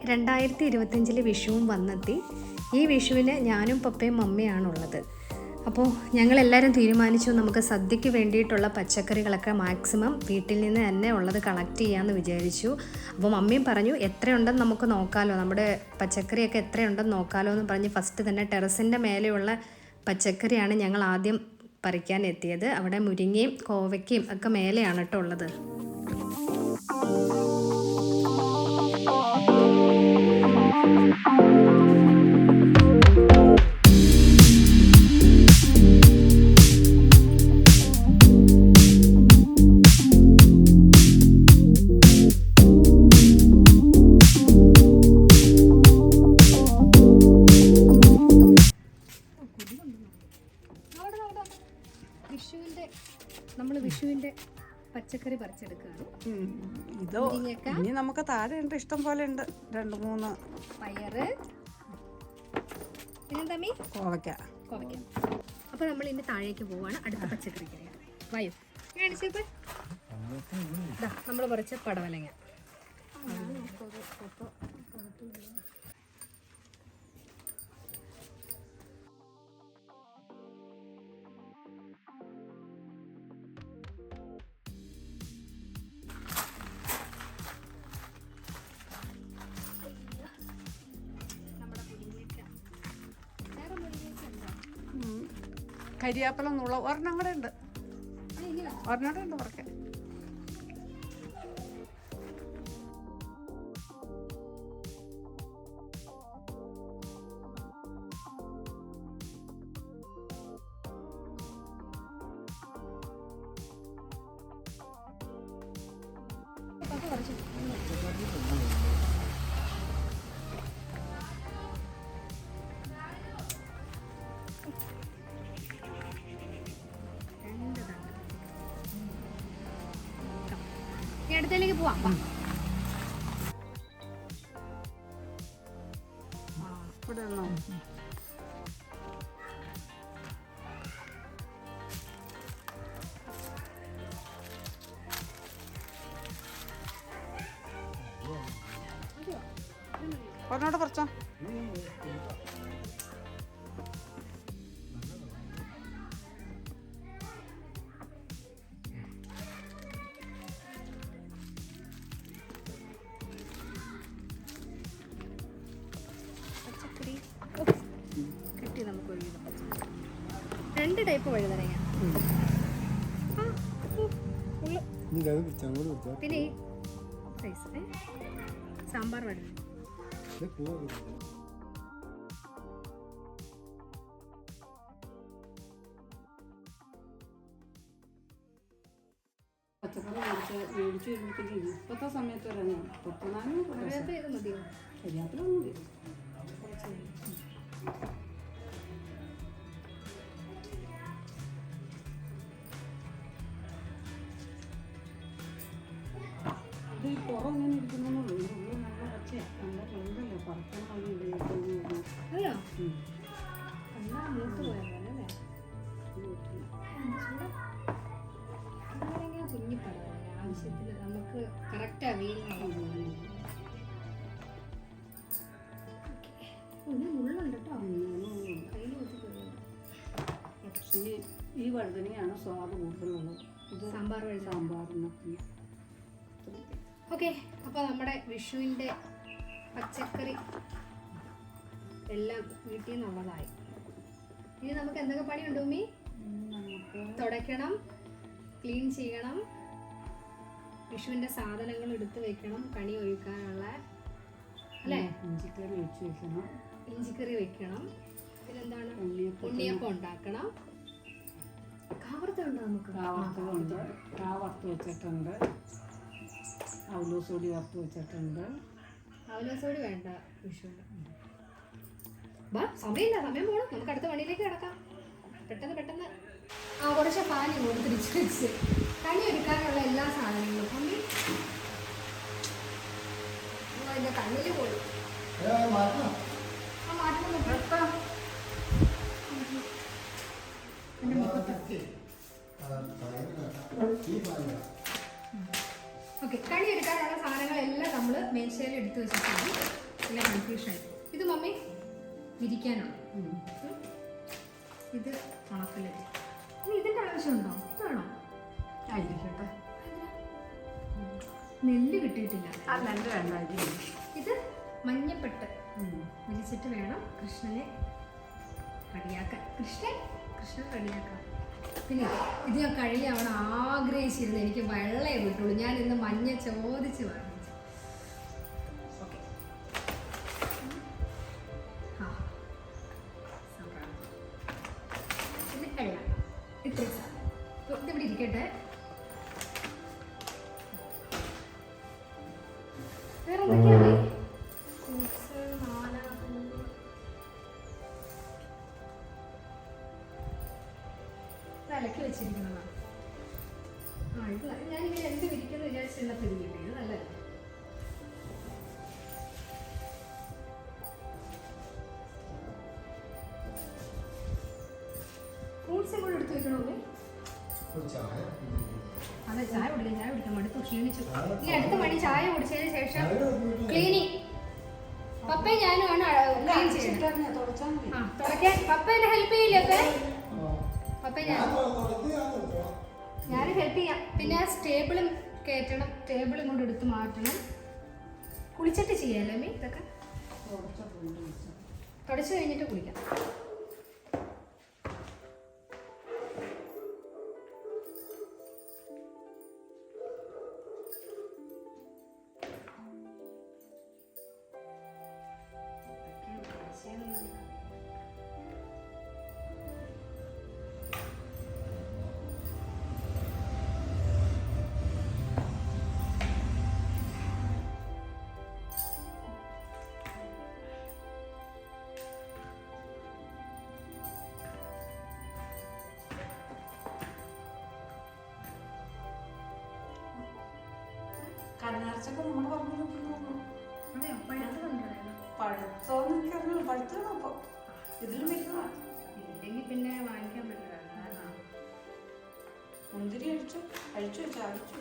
2025 വിഷുവും വന്നെത്തി. ഈ വിഷുവിന് ഞാനും പപ്പയും മമ്മിയാണുള്ളത്. അപ്പോൾ ഞങ്ങളെല്ലാവരും തീരുമാനിച്ചു നമുക്ക് സദ്യയ്ക്ക് വേണ്ടിയിട്ടുള്ള പച്ചക്കറികളൊക്കെ മാക്സിമം വീട്ടിൽ നിന്ന് തന്നെ ഉള്ളത് കളക്ട് ചെയ്യാമെന്ന് വിചാരിച്ചു. അപ്പോൾ മമ്മിയും പറഞ്ഞു എത്രയുണ്ടെന്ന് നമുക്ക് നോക്കാമല്ലോ, നമ്മുടെ പച്ചക്കറിയൊക്കെ എത്രയുണ്ടെന്ന് നോക്കാമല്ലോ എന്ന് പറഞ്ഞ് ഫസ്റ്റ് തന്നെ ടെറസിൻ്റെ മേലെയുള്ള പച്ചക്കറിയാണ് ഞങ്ങൾ ആദ്യം പറിക്കാൻ എത്തിയത്. അവിടെ മുരിങ്ങയും കോവയ്ക്കയും ഒക്കെ മേലെയാണ് കേട്ടോ ഉള്ളത്. വിഷുവിൻ്റെ പച്ചക്കറി പറിച്ചെടുക്കുകയാണ്. ഇതോ ഇനി നമുക്ക് താഴെ ഉണ്ട്, ഇഷ്ടം പോലെ ഉണ്ട്. 2-3 പയറ്, പിന്നെ തമ്മി കോവയ്ക്ക. അപ്പോൾ നമ്മൾ ഇനി താഴേക്ക് പോവാണ് അടുത്ത പച്ചക്കറി കറിയാണ്. വയു കാണിച്ചപ്പോൾ നമ്മൾ പറിച്ച പടവലങ്ങ. കരിയാപ്പലം എന്നുള്ള ഒരെണ്ണം കൂടെ ഉണ്ട്, ഒരെണ്ണം ഉണ്ട് പറക്കെ. അടുത്തേക്ക് പോവാം. ഒന്നോട് പറിച്ചോ. കിട്ടി നമുക്ക് ഒരു 2 ടൈപ്പ് വഴുതനങ്ങ. പിന്നെ ഈ സൈസ് സാമ്പാർ വഴുതന. പച്ചക്കറി മേടിച്ചു വരുമ്പോഴത്തേക്ക് ഇപ്പോഴത്തെ സമയത്ത് വരെ ഇത് മതിയോ? കരിയാപ്പിലൊന്നും മതി. ഇത് പുറം ഇങ്ങനെ ഇരിക്കുന്നുള്ളൂ, ഉള്ളിൽ നല്ല പച്ചയാണ്, നല്ല വെന്തല്ലേ, പറക്കാൻ അല്ലോ മൂത്ത് പോയതല്ലേ കുഞ്ഞിപ്പറവ ആവശ്യത്തിന് നമുക്ക് കറക്റ്റ് അവൈലബിൾ. മുള്ളുണ്ട് കേട്ടോ, കയ്യിൽ വെച്ചിട്ട്. ഈ വഴുതനയാണ് സ്വാദ് കൂടുതലുള്ളത്. ഇത് സാമ്പാറിന്. ഓക്കെ, അപ്പോൾ നമ്മുടെ വിഷുവിൻ്റെ പച്ചക്കറി എല്ലാം വീട്ടിൽ നിന്നുള്ളതായി. ഇനി നമുക്ക് എന്തൊക്കെ പണിയുണ്ട് ഉമ്മി? തുടയ്ക്കണം, ക്ലീൻ ചെയ്യണം, വിഷുവിൻ്റെ സാധനങ്ങൾ എടുത്ത് വെക്കണം, കണി ഒഴിക്കാനുള്ള അല്ലേ, ഇഞ്ചിക്കറി വെക്കണം, പിന്നെന്താണ് ഉണ്ണിയപ്പം ഉണ്ടാക്കണം. കാവർത്തുണ്ടോ? നമുക്ക് കാവർത്തുണ്ട്, വറുത്ത് വെച്ചിട്ടുണ്ട്, അവലോസോടി വറുത്ത് വെച്ചിട്ടുണ്ട്. അവലോസോടി വേണ്ട വിഷുവിന്. സമയമില്ല, സമയം പോകണം, നമുക്ക് അടുത്ത പണിയിലേക്ക് കിടക്കാം. പെട്ടെന്ന് കുറച്ച് പാനി കൊടുത്തിരിച്ച് വെച്ച് കണി ഒരുക്കാനുള്ള എല്ലാ സാധനങ്ങളും മമ്മി അതിൻ്റെ കണ്ണിൽ പോയി മാറ്റണം. ഓക്കെ, കണി എടുക്കാനുള്ള സാധനങ്ങളെല്ലാം നമ്മൾ മേശയിൽ എടുത്ത് വെച്ചിട്ടുണ്ട്. അല്ല കൺഫ്യൂഷൻ. ഇത് മമ്മി വിരിക്കാനാണ്, ഇത് ഉണക്കല്. ഇനി ഇതിൻ്റെ ആവശ്യമുണ്ടോ? വേണോ? ആയിരിക്കട്ടെ. നെല്ല് കിട്ടിയിട്ടില്ല. ആ നെല്ല് വേണ്ട. ഇത് മഞ്ഞപ്പെട്ട് വിരിച്ചിട്ട് വേണം കൃഷ്ണനെ റെഡിയാക്കാൻ. കൃഷ്ണൻ റെഡിയാക്കാം. പിന്നെ ഇത് ഞാൻ കഴിഞ്ഞ അവിടെ ആഗ്രഹിച്ചിരുന്നു, എനിക്ക് വെള്ളമേ കിട്ടുള്ളൂ. ഞാൻ ഇന്ന് മഞ്ഞ ചോദിച്ച് വാങ്ങിച്ചു. ഓക്കെ, പിന്നെ വെള്ളം ഇത്രയും സാധനം. ഇതിവിടെ ഇരിക്കട്ടെ. വേറെ എന്തൊക്കെയാണ്? വിലക്ക് വെച്ചിരിക്കുന്നതാണ്. ഇത് ഞാനിങ്ങനെ എന്ത് വിരിക്കുന്നു വിചാരിച്ചിരുന്ന പിരി കിട്ടിയത് നല്ലത്. ഫ്രൂട്ട്സും കൂടെ എടുത്ത് വെക്കണമല്ലേ? അതെ, ചായ കുടിക്കാൻ മടുത്തു, ക്ഷീണിച്ചു. ഇനി അടുത്ത മണി ചായ കുടിച്ചതിന് ശേഷം ക്ലീനിങ് പപ്പയും ഞാനുമാണ് ക്ലീൻ ചെയ്യുന്നത്. തുടക്കാൻ പപ്പ എന്നെ ഹെൽപ്പ് ചെയ്യില്ലേ? പപ്പ ഞാൻ ഹെൽപ്പ് ചെയ്യാം. പിന്നെ സ്റ്റേബിളും കയറ്റണം, ടേബിളും കൊണ്ട് എടുത്ത് മാറ്റണം. കുളിച്ചിട്ട് ചെയ്യാമല്ലേ മീ? ഇതൊക്കെ തുടച്ച് കഴിഞ്ഞിട്ട് കുളിക്കാം. കണ്ണാർച്ചൊക്കെ നമ്മൾ പറഞ്ഞു. അതെയോ? പഴുത്തതുണ്ടായിരുന്നു. പഴുത്തോന്ന് എനിക്കറിഞ്ഞു. പഴുത്തതാണോ? അപ്പോൾ ഇതിലും വലുതാണ്. ഇല്ലെങ്കിൽ പിന്നെ വാങ്ങിക്കാൻ പറ്റില്ല. മുന്തിരി അഴിച്ചു വെച്ചു അഴിച്ചു.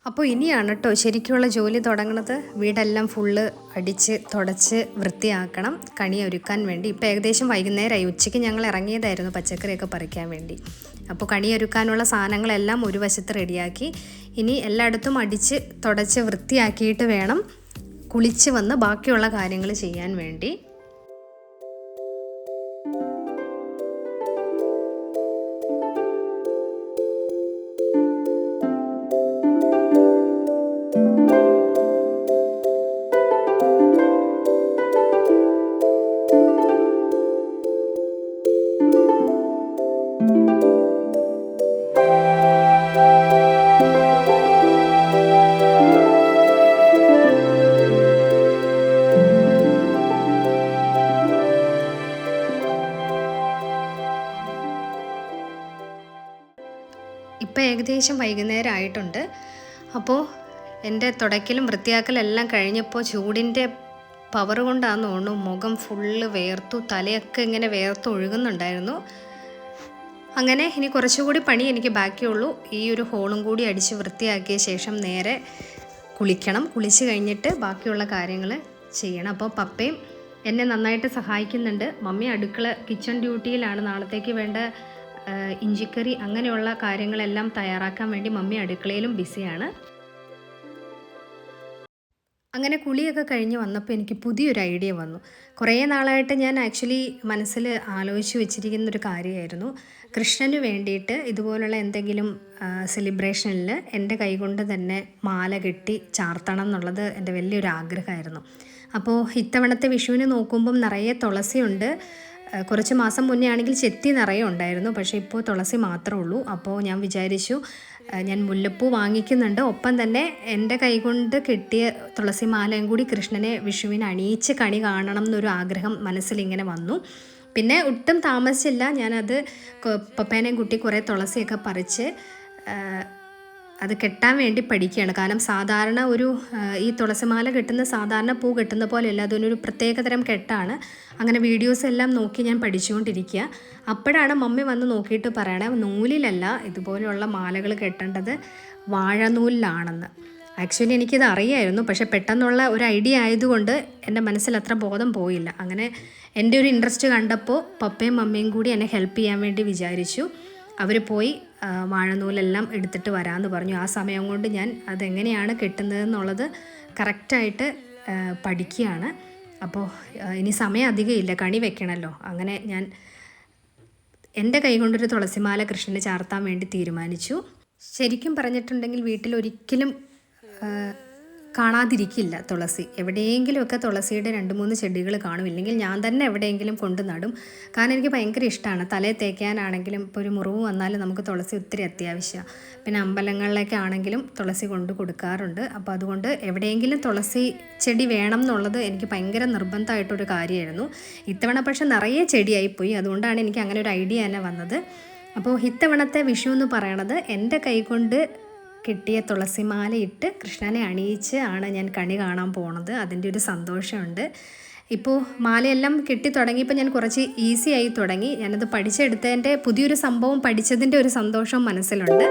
അപ്പോൾ ഇനിയാണ് കേട്ടോ ശരിക്കുള്ള ജോലി തുടങ്ങുന്നത്. വീടെല്ലാം ഫുള്ള് അടിച്ച് തുടച്ച് വൃത്തിയാക്കണം കണി ഒരുക്കാൻ വേണ്ടി. ഇപ്പോൾ ഏകദേശം വൈകുന്നേരമായി. ഉച്ചയ്ക്ക് ഞങ്ങൾ ഇറങ്ങിയതായിരുന്നു പച്ചക്കറിയൊക്കെ പറിക്കാൻ വേണ്ടി. അപ്പോൾ കണി ഒരുക്കാനുള്ള സാധനങ്ങളെല്ലാം ഒരു വശത്ത് റെഡിയാക്കി. ഇനി എല്ലായിടത്തും അടിച്ച് തുടച്ച് വൃത്തിയാക്കിയിട്ട് വേണം കുളിച്ച് വന്ന് ബാക്കിയുള്ള കാര്യങ്ങൾ ചെയ്യാൻ വേണ്ടി. ഇപ്പോൾ ഏകദേശം വൈകുന്നേരം ആയിട്ടുണ്ട്. അപ്പോൾ എൻ്റെ തുടയ്ക്കലും വൃത്തിയാക്കലും എല്ലാം കഴിഞ്ഞപ്പോൾ ചൂടിൻ്റെ പവർ കൊണ്ടാന്ന് തോന്നുന്നു മുഖം ഫുള്ള് വേർത്തു, തലയൊക്കെ ഇങ്ങനെ വേർത്ത് ഒഴുകുന്നുണ്ടായിരുന്നു. അങ്ങനെ ഇനി കുറച്ചുകൂടി പണി എനിക്ക് ബാക്കിയുള്ളൂ. ഈ ഒരു ഹോളും കൂടി അടിച്ച് വൃത്തിയാക്കിയ ശേഷം നേരെ കുളിക്കണം. കുളിച്ച് കഴിഞ്ഞിട്ട് ബാക്കിയുള്ള കാര്യങ്ങൾ ചെയ്യണം. അപ്പോൾ പപ്പയും എന്നെ നന്നായിട്ട് സഹായിക്കുന്നുണ്ട്. മമ്മി കിച്ചൺ ഡ്യൂട്ടിയിലാണ്. നാളത്തേക്ക് വേണ്ട ഇഞ്ചിക്കറി അങ്ങനെയുള്ള കാര്യങ്ങളെല്ലാം തയ്യാറാക്കാൻ വേണ്ടി മമ്മി അടുക്കളയിലും ബിസിയാണ്. അങ്ങനെ കുളിയൊക്കെ കഴിഞ്ഞ് വന്നപ്പോൾ എനിക്ക് പുതിയൊരു ഐഡിയ വന്നു. കുറേ നാളായിട്ട് ഞാൻ ആക്ച്വലി മനസ്സിൽ ആലോചിച്ച് വെച്ചിരിക്കുന്നൊരു കാര്യമായിരുന്നു. കൃഷ്ണന് വേണ്ടിയിട്ട് ഇതുപോലുള്ള എന്തെങ്കിലും സെലിബ്രേഷനിൽ എൻ്റെ കൈകൊണ്ട് തന്നെ മാല കെട്ടി ചാർത്തണം എന്നുള്ളത് എൻ്റെ വലിയൊരു ആഗ്രഹമായിരുന്നു. അപ്പോൾ ഇത്തവണത്തെ വിഷുവിന് നോക്കുമ്പം നിറയെ തുളസിയുണ്ട്. കുറച്ച് മാസം മുന്നേ ആണെങ്കിൽ ചെത്തി നിറയെ ഉണ്ടായിരുന്നു. പക്ഷേ ഇപ്പോൾ തുളസി മാത്രമേ ഉള്ളൂ. അപ്പോൾ ഞാൻ വിചാരിച്ചു ഞാൻ മുല്ലപ്പൂ വാങ്ങിക്കുന്നുണ്ട്. ഒപ്പം തന്നെ എൻ്റെ കൈകൊണ്ട് കിട്ടിയ തുളസിമാലയും കൂടി കൃഷ്ണനെ വിഷുവിന് അണിയിച്ച് കണി കാണണം എന്നൊരു ആഗ്രഹം മനസ്സിലിങ്ങനെ വന്നു. പിന്നെ ഒട്ടും താമസിച്ചില്ല, ഞാനത് പപ്പേനെയും കുട്ടി കുറേ തുളസിയൊക്കെ പറിച്ച് അത് കെട്ടാൻ വേണ്ടി പഠിക്കുകയാണ്. കാരണം സാധാരണ ഈ തുളസിമാല കെട്ടുന്ന സാധാരണ പൂ കെട്ടുന്ന പോലെയല്ല, അതിനൊരു പ്രത്യേകതരം കെട്ടാണ്. അങ്ങനെ വീഡിയോസ് എല്ലാം നോക്കി ഞാൻ പഠിച്ചുകൊണ്ടിരിക്കുക. അപ്പോഴാണ് മമ്മി വന്ന് നോക്കിയിട്ട് പറയണേ, നൂലിലല്ല ഇതുപോലെയുള്ള മാലകൾ കെട്ടേണ്ടത് വാഴനൂലിലാണെന്ന്. ആക്ച്വലി എനിക്കിത് അറിയായിരുന്നു, പക്ഷെ പെട്ടെന്നുള്ള ഒരു ഐഡിയ ആയതുകൊണ്ട് എൻ്റെ മനസ്സിൽ അത്ര ബോധം പോയില്ല. അങ്ങനെ എൻ്റെ ഒരു ഇൻട്രസ്റ്റ് കണ്ടപ്പോൾ പപ്പയും മമ്മിയും കൂടി എന്നെ ഹെൽപ്പ് ചെയ്യാൻ വേണ്ടി വിചാരിച്ചു. അവർ പോയി വാഴനൂലെല്ലാം എടുത്തിട്ട് വരാമെന്ന് പറഞ്ഞു. ആ സമയം കൊണ്ട് ഞാൻ അതെങ്ങനെയാണ് കെട്ടുന്നതെന്നുള്ളത് കറക്റ്റായിട്ട് പഠിക്കുകയാണ്. അപ്പോൾ ഇനി സമയം അധികം ഇല്ല, കണി വെക്കണമല്ലോ. അങ്ങനെ ഞാൻ എൻ്റെ കൈ കൊണ്ടൊരു തുളസിമാല കൃഷ്ണന് ചാർത്താൻ വേണ്ടി തീരുമാനിച്ചു. ശരിക്കും പറഞ്ഞിട്ടുണ്ടെങ്കിൽ വീട്ടിൽ ഒരിക്കലും കാണാതിരിക്കില്ല തുളസി. എവിടെയെങ്കിലുമൊക്കെ തുളസിയുടെ 2-3 ചെടികൾ കാണും, ഇല്ലെങ്കിൽ ഞാൻ തന്നെ എവിടെയെങ്കിലും കൊണ്ട് നടും. കാരണം എനിക്ക് ഭയങ്കര ഇഷ്ടമാണ്. തലയിൽ തേക്കാനാണെങ്കിലും ഇപ്പോൾ ഒരു മുറിവ് വന്നാലും നമുക്ക് തുളസി ഒത്തിരി അത്യാവശ്യമാണ്. പിന്നെ അമ്പലങ്ങളിലേക്ക് ആണെങ്കിലും തുളസി കൊണ്ട് കൊടുക്കാറുണ്ട്. അപ്പോൾ അതുകൊണ്ട് എവിടെയെങ്കിലും തുളസി ചെടി വേണം എന്നുള്ളത് എനിക്ക് ഭയങ്കര നിർബന്ധമായിട്ടൊരു കാര്യമായിരുന്നു. ഇത്തവണ പക്ഷെ നിറയെ ചെടിയായിപ്പോയി, അതുകൊണ്ടാണ് എനിക്ക് അങ്ങനെ ഒരു ഐഡിയ തന്നെ വന്നത്. അപ്പോൾ ഇത്തവണത്തെ വിഷു എന്ന് പറയണത് എൻ്റെ കൈ കൊണ്ട് കിട്ടിയ തുളസിമാല ഇട്ട് കൃഷ്ണനെ അണിയിച്ച് ആണ് ഞാൻ കണി കാണാൻ പോണത്. അതിൻ്റെ ഒരു സന്തോഷമുണ്ട്. ഇപ്പോൾ മാലയെല്ലാം കെട്ടി തുടങ്ങിയപ്പോൾ ഞാൻ കുറച്ച് ഈസി ആയി തുടങ്ങി. ഞാനത് പഠിച്ചെടുത്തതിൻ്റെ പുതിയൊരു സംഭവം പഠിച്ചതിൻ്റെ ഒരു സന്തോഷം മനസ്സിലുണ്ട്.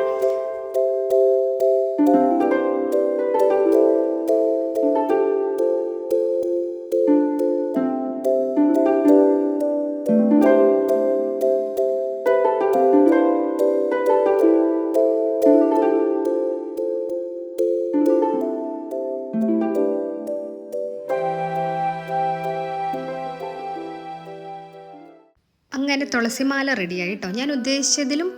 അങ്ങനെ തുളസിമാല റെഡിയായി കേട്ടോ. ഞാൻ ഉദ്ദേശിച്ചതിലും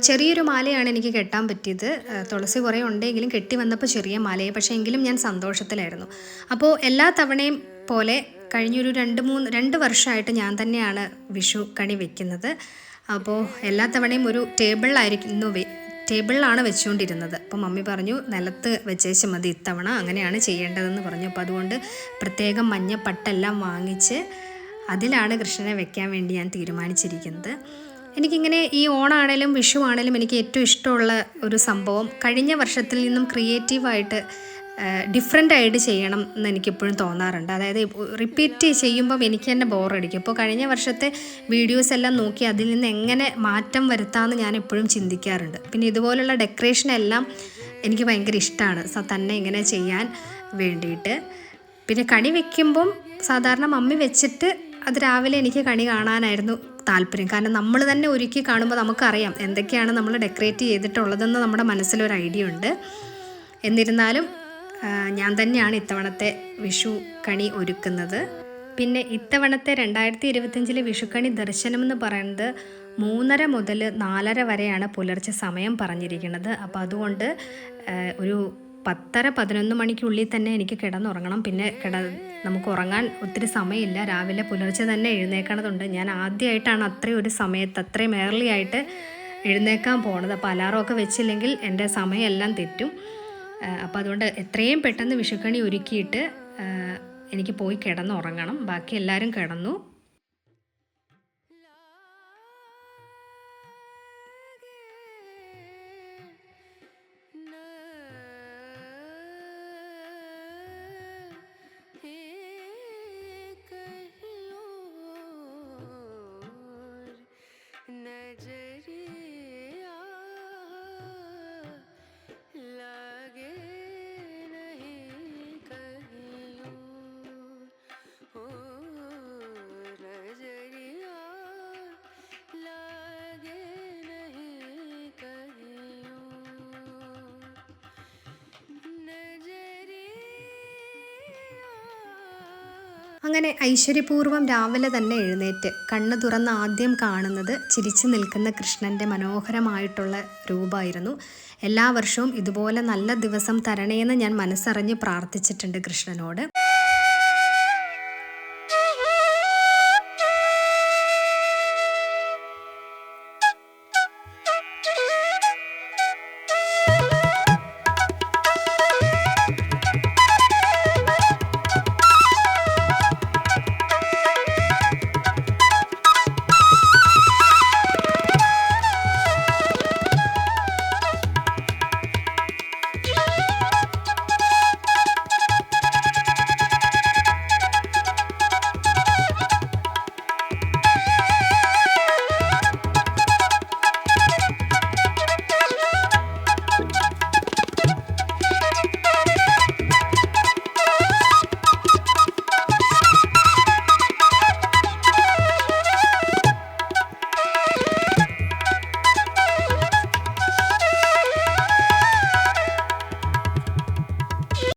ചെറിയൊരു മാലയാണ് എനിക്ക് കെട്ടാൻ പറ്റിയത്. തുളസി കുറേ ഉണ്ടെങ്കിലും കെട്ടി വന്നപ്പോൾ ചെറിയ മാലയെ, പക്ഷേ എങ്കിലും ഞാൻ സന്തോഷത്തിലായിരുന്നു. അപ്പോൾ എല്ലാ തവണയും പോലെ കഴിഞ്ഞൊരു 2 വർഷമായിട്ട് ഞാൻ തന്നെയാണ് വിഷു കണി വെക്കുന്നത്. അപ്പോൾ എല്ലാ തവണയും ഒരു ടേബിളിലാണ് വെച്ചുകൊണ്ടിരുന്നത്. അപ്പോൾ മമ്മി പറഞ്ഞു നിലത്ത് വെച്ചേച്ച് മതി ഇത്തവണ, അങ്ങനെയാണ് ചെയ്യേണ്ടതെന്ന് പറഞ്ഞു. അപ്പോൾ അതുകൊണ്ട് പ്രത്യേകം മഞ്ഞ പട്ടെല്ലാം വാങ്ങിച്ച് അതിലാണ് കൃഷ്ണനെ വെക്കാൻ വേണ്ടി ഞാൻ തീരുമാനിച്ചിരിക്കുന്നത്. എനിക്കിങ്ങനെ ഈ ഓണാണേലും വിഷു ആണേലും എനിക്ക് ഏറ്റവും ഇഷ്ടമുള്ള ഒരു സംഭവം കഴിഞ്ഞ വർഷത്തിൽ നിന്നും ക്രിയേറ്റീവായിട്ട് ഡിഫറെൻ്റ് ആയിട്ട് ചെയ്യണം എന്ന് എനിക്കെപ്പോഴും തോന്നാറുണ്ട്. അതായത് റിപ്പീറ്റ് ചെയ്യുമ്പം എനിക്ക് തന്നെ ബോറടിക്കും. അപ്പോൾ കഴിഞ്ഞ വർഷത്തെ വീഡിയോസ് എല്ലാം നോക്കി അതിൽ നിന്ന് എങ്ങനെ മാറ്റം വരുത്താമെന്ന് ഞാൻ എപ്പോഴും ചിന്തിക്കാറുണ്ട്. പിന്നെ ഇതുപോലുള്ള ഡെക്കറേഷനെല്ലാം എനിക്ക് ഭയങ്കര ഇഷ്ടമാണ് തന്നെ ഇങ്ങനെ ചെയ്യാൻ വേണ്ടിയിട്ട്. പിന്നെ കണി വെക്കുമ്പം സാധാരണ മമ്മി വെച്ചിട്ട് അത് രാവിലെ എനിക്ക് കണി കാണാനായിരുന്നു താല്പര്യം. കാരണം നമ്മൾ തന്നെ ഒരുക്കി കാണുമ്പോൾ നമുക്കറിയാം എന്തൊക്കെയാണ് നമ്മൾ ഡെക്കറേറ്റ് ചെയ്തിട്ടുള്ളതെന്ന് നമ്മുടെ മനസ്സിലൊരു ഐഡിയ ഉണ്ട്. എന്നിരുന്നാലും ഞാൻ തന്നെയാണ് ഇത്തവണത്തെ വിഷു കണി ഒരുക്കുന്നത്. പിന്നെ ഇത്തവണത്തെ 2025 വിഷുക്കണി ദർശനം എന്ന് പറയുന്നത് 3:30 മുതൽ 4:30 വരെയാണ് പുലർച്ചെ സമയം പറഞ്ഞിരിക്കുന്നത്. അപ്പോൾ അതുകൊണ്ട് ഒരു 10-11 മണിക്കുള്ളിൽ തന്നെ എനിക്ക് കിടന്നുറങ്ങണം. പിന്നെ നമുക്ക് ഉറങ്ങാൻ ഒത്തിരി സമയമില്ല, രാവിലെ പുലർച്ചെ തന്നെ എഴുന്നേക്കണതുണ്ട്. ഞാൻ ആദ്യമായിട്ടാണ് അത്രയും ഒരു സമയത്ത് അത്രയും ഏർലി ആയിട്ട് എഴുന്നേക്കാൻ പോണത്. അപ്പോൾ അലാറമൊക്കെ വെച്ചില്ലെങ്കിൽ എൻ്റെ സമയമെല്ലാം തെറ്റും. അപ്പോൾ അതുകൊണ്ട് എത്രയും പെട്ടെന്ന് വിഷുക്കണി ഒരുക്കിയിട്ട് എനിക്ക് പോയി കിടന്നുറങ്ങണം. ബാക്കി എല്ലാവരും കിടന്നു. അങ്ങനെ ഐശ്വര്യപൂർവ്വം രാവിലെ തന്നെ എഴുന്നേറ്റ് കണ്ണ് തുറന്ന് ആദ്യം കാണുന്നത് ചിരിച്ചു നിൽക്കുന്ന കൃഷ്ണൻ്റെ മനോഹരമായിട്ടുള്ള രൂപമായിരുന്നു. എല്ലാ വർഷവും ഇതുപോലെ നല്ല ദിവസം തരണേന്ന് ഞാൻ മനസ്സറിഞ്ഞ് പ്രാർത്ഥിച്ചിട്ടുണ്ട് കൃഷ്ണനോട്.